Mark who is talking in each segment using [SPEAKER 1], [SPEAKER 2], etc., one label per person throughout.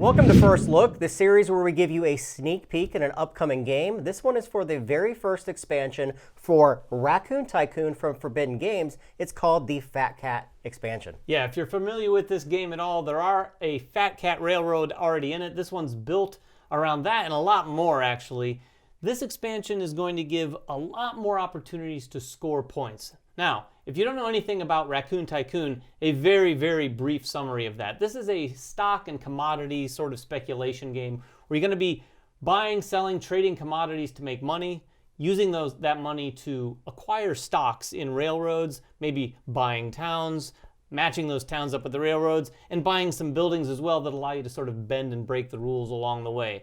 [SPEAKER 1] Welcome to First Look, the series where we give you a sneak peek at an upcoming game. This one is for the very first expansion for Raccoon Tycoon from Forbidden Games. It's called the Fat Cat expansion.
[SPEAKER 2] Yeah, if you're familiar with this game at all, there are a Fat Cat Railroad already in it. This one's built around that and a lot more, actually. This expansion is going to give a lot more opportunities to score points. Now, if you don't know anything about Raccoon Tycoon, a very, very brief summary of that. This is a stock and commodity sort of speculation game where you're going to be buying, selling, trading commodities to make money, using that money to acquire stocks in railroads, maybe buying towns, matching those towns up with the railroads, and buying some buildings as well that allow you to sort of bend and break the rules along the way.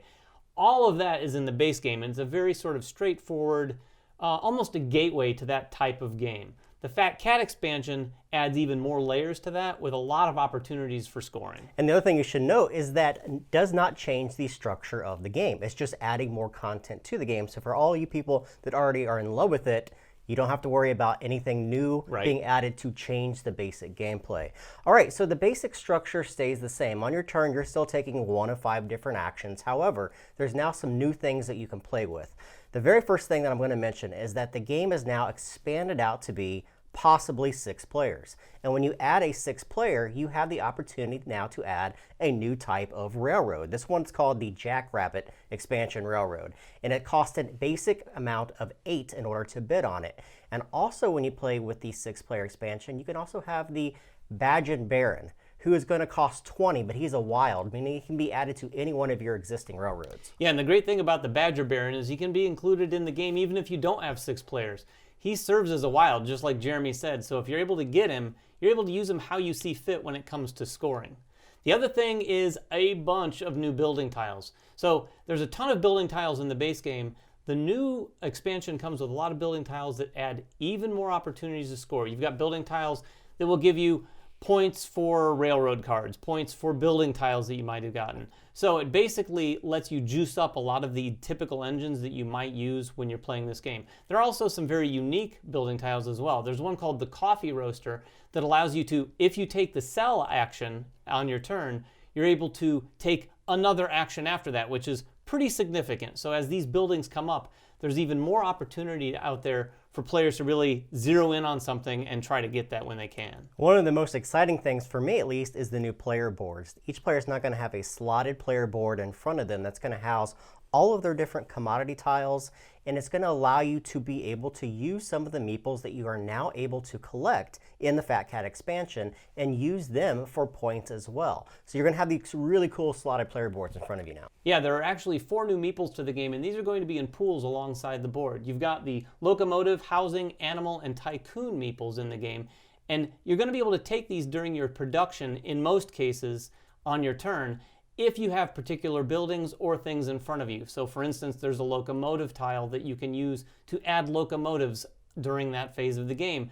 [SPEAKER 2] All of that is in the base game, and it's a very sort of straightforward, almost a gateway to that type of game. The Fat Cat expansion adds even more layers to that with a lot of opportunities for scoring.
[SPEAKER 1] And the other thing you should note is that it does not change the structure of the game. It's just adding more content to the game. So for all you people that already are in love with it, you don't have to worry about anything new being added to change the basic gameplay. All right, so the basic structure stays the same. On your turn, you're still taking one of 5 different actions. However, there's now some new things that you can play with. The very first thing that I'm going to mention is that the game is now expanded out to be possibly 6 players. And when you add a 6th player, you have the opportunity now to add a new type of railroad. This one's called the Jackrabbit Expansion Railroad, and it costs a basic amount of 8 in order to bid on it. And also when you play with the 6th player expansion, you can also have the Badged Baron, who is going to cost 20, but he's a wild, meaning he can be added to any one of your existing railroads.
[SPEAKER 2] Yeah, and the great thing about the Badger Baron is he can be included in the game even if you don't have 6 players. He serves as a wild, just like Jeremy said, so if you're able to get him, you're able to use him how you see fit when it comes to scoring. The other thing is a bunch of new building tiles. So there's a ton of building tiles in the base game. The new expansion comes with a lot of building tiles that add even more opportunities to score. You've got building tiles that will give you points for railroad cards, points for building tiles that you might have gotten. So it basically lets you juice up a lot of the typical engines that you might use when you're playing this game. There are also some very unique building tiles as well. There's one called the Coffee Roaster that allows you to, if you take the sell action on your turn, you're able to take another action after that, which is pretty significant. So as these buildings come up, there's even more opportunity out there for players to really zero in on something and try to get that when they can.
[SPEAKER 1] One of the most exciting things, for me at least, is the new player boards. Each player is not going to have a slotted player board in front of them that's going to house all of their different commodity tiles, and it's going to allow you to be able to use some of the meeples that you are now able to collect in the Fat Cat expansion and use them for points as well. So you're going to have these really cool slotted player boards in front of you now.
[SPEAKER 2] Yeah, there are actually 4 new meeples to the game, and these are going to be in pools alongside the board. You've got the locomotive, housing, animal, and tycoon meeples in the game, and you're going to be able to take these during your production, in most cases, on your turn, if you have particular buildings or things in front of you. So for instance, there's a locomotive tile that you can use to add locomotives during that phase of the game.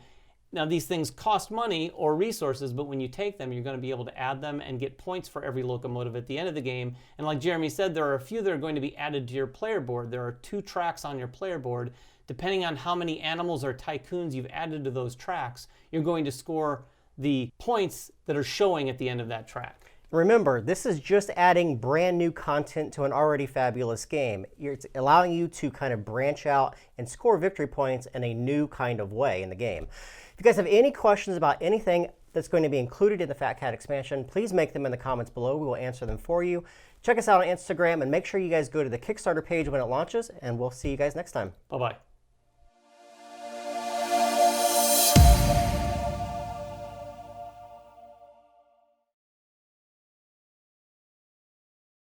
[SPEAKER 2] Now these things cost money or resources, but when you take them, you're going to be able to add them and get points for every locomotive at the end of the game. And like Jeremy said, there are a few that are going to be added to your player board. There are 2 tracks on your player board. Depending on how many animals or tycoons you've added to those tracks, you're going to score the points that are showing at the end of that track.
[SPEAKER 1] Remember, this is just adding brand new content to an already fabulous game. It's allowing you to kind of branch out and score victory points in a new kind of way in the game. If you guys have any questions about anything that's going to be included in the Fat Cat expansion, please make them in the comments below. We will answer them for you. Check us out on Instagram and make sure you guys go to the Kickstarter page when it launches, and we'll see you guys next time.
[SPEAKER 2] Bye-bye.